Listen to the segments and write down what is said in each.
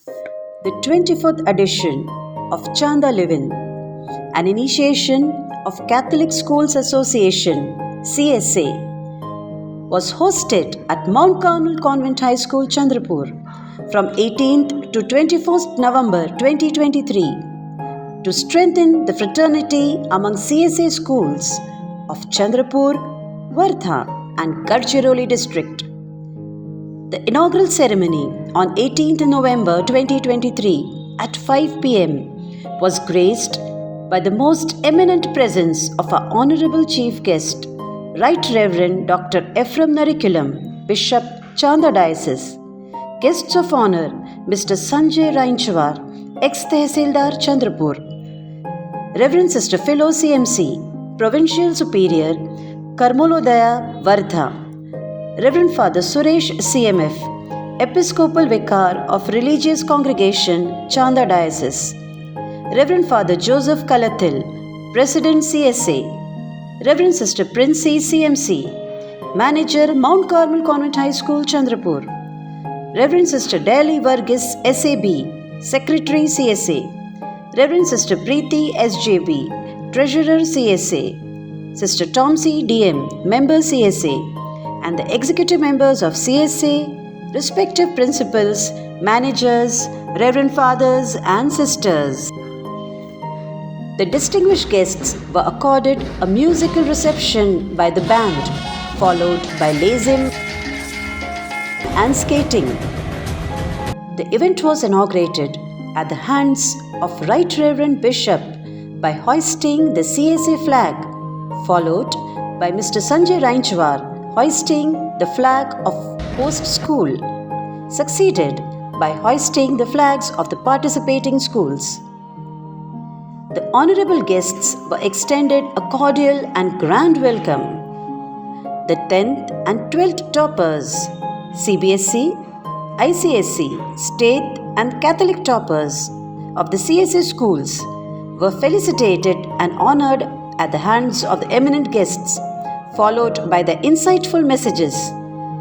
the 24th edition of Chanda Livin, an initiation of Catholic Schools Association (CSA), was hosted at Mount Carmel Convent High School, Chandrapur, from 18th to 21st November 2023 to strengthen the fraternity among CSA schools of Chandrapur, Wardha, and Gadchiroli district. The inaugural ceremony on 18th November 2023 at 5 p.m. was graced by the most eminent presence of our Honorable Chief Guest, Right Reverend Dr. Ephraim Narikulam, Bishop, Chanda Diocese. Guests of honor, Mr. Sanjay Rainchwar, ex-Tehsildar, Chandrapur. Reverend Sister Philo CMC, Provincial Superior, Karmolodaya, Wardha. Reverend Father Suresh CMF, Episcopal Vicar of Religious Congregation, Chanda Diocese. Reverend Father Joseph Kalathil, President CSA. Reverend Sister Princey CMC, Manager, Mount Carmel Convent High School, Chandrapur. Reverend Sister Daly Varghese SAB, Secretary CSA. Reverend Sister Preeti SJB, Treasurer CSA. Sister Tomsy DM, Member CSA. And the executive members of CSA, respective principals, managers, reverend fathers and sisters. The distinguished guests were accorded a musical reception by the band, followed by lazim and skating. The event was inaugurated at the hands of Right Reverend Bishop by hoisting the CSA flag, followed by Mr. Sanjay Rainchwar hoisting the flag of host school, succeeded by hoisting the flags of the participating schools. The honorable guests were extended a cordial and grand welcome. The 10th and 12th toppers, CBSE, ICSE, state and Catholic toppers of the CSA schools were felicitated and honored at the hands of the eminent guests, followed by the insightful messages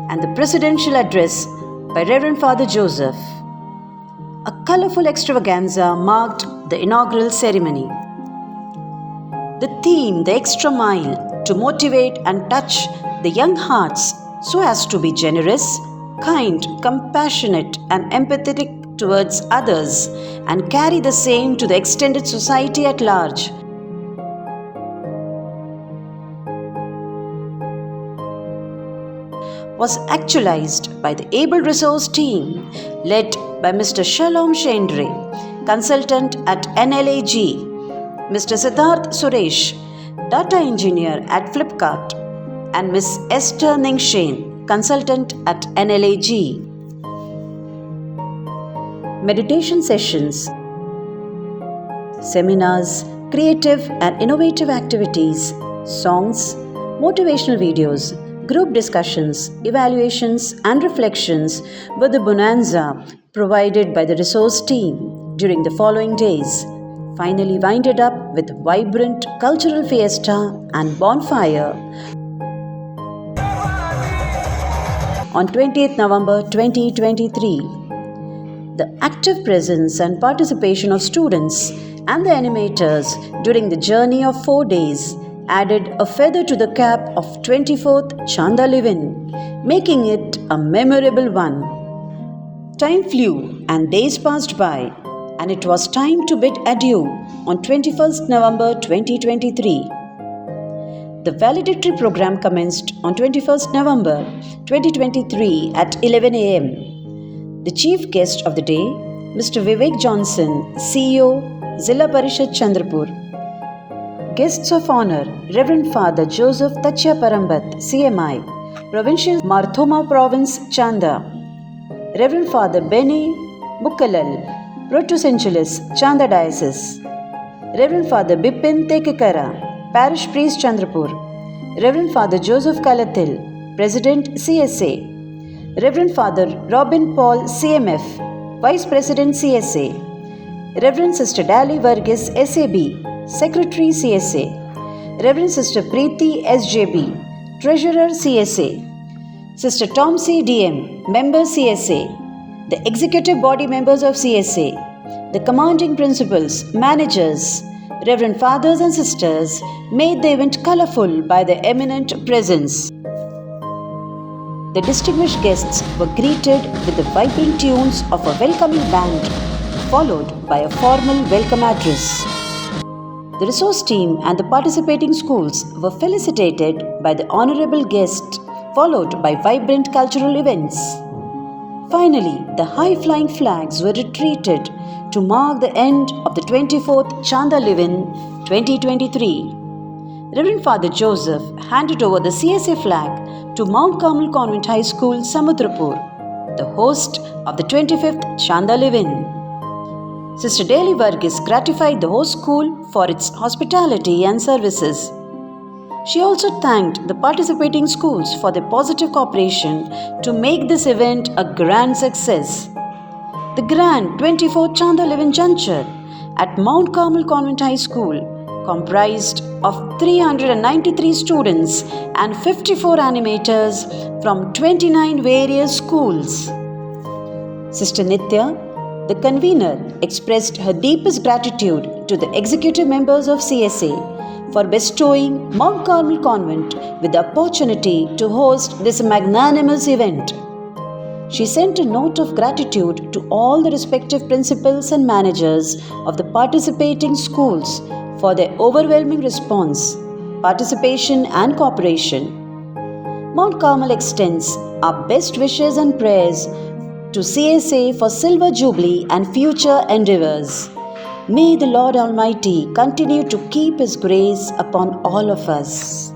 and the presidential address by Reverend Father Joseph. A colorful extravaganza marked the inaugural ceremony. The theme, the extra mile, to motivate and touch the young hearts so as to be generous, kind, compassionate, and empathetic towards others and carry the same to the extended society at large, was actualized by the able resource team led by Mr. Shalom Shendre, consultant at NLAG, Mr. Siddharth Suresh, data engineer at Flipkart, and Ms. Esther Ningshen, consultant at NLAG. Meditation sessions, seminars, creative and innovative activities, songs, motivational videos, group discussions, evaluations, and reflections were the bonanza provided by the resource team during the following days, finally winded up with vibrant cultural fiesta and bonfire on 20th November 2023. The active presence and participation of students and the animators during the journey of 4 days added a feather to the cap of 24th Chanda Livin, making it a memorable one. Time flew and days passed by, and it was time to bid adieu on 21st November 2023. The valedictory program commenced on 21st November 2023 at 11 a.m. The chief guest of the day, Mr. Vivek Johnson, CEO, Zilla Parishad Chandrapur. Guests of honor, Reverend Father Joseph Tachya Parambat, CMI, Provincial Marthoma Province, Chanda. Reverend Father Benny Mukkalal, Protosensualist, Chanda Diocese. Reverend Father Bipin Tekekara, Parish Priest, Chandrapur. Reverend Father Joseph Kalathil, President, CSA. Reverend Father Robin Paul, CMF, Vice President, CSA. Reverend Sister Daly Varghese, SAB, Secretary, CSA. Reverend Sister Preeti SJB, Treasurer, CSA. Sister Tomsy DM, Member, CSA. the executive body members of CSA, the commanding principals, managers, Reverend fathers and sisters made the event colorful by their eminent presence. The distinguished guests were greeted with the vibrant tunes of a welcoming band, followed by a formal welcome address. The resource team and the participating schools were felicitated by the honorable guest, followed by vibrant cultural events. Finally, the high-flying flags were retreated to mark the end of the 24th Chanda Live-In 2023. Reverend Father Joseph handed over the CSA flag to Mount Carmel Convent High School, Samudrapur, the host of the 25th Chanda Live-In. Sister Daly Varghese gratified the host school for its hospitality and services. She also thanked the participating schools for their positive cooperation to make this event a grand success. The grand 24th Chanda Live-In Juncture at Mount Carmel Convent High School comprised of 393 students and 54 animators from 29 various schools. Sister Nitya, the convener, expressed her deepest gratitude to the executive members of CSA for bestowing Mount Carmel Convent with the opportunity to host this magnanimous event. She sent a note of gratitude to all the respective principals and managers of the participating schools for their overwhelming response, participation and cooperation. Mount Carmel extends our best wishes and prayers to CSA for Silver Jubilee and future endeavors. May the Lord Almighty continue to keep His grace upon all of us.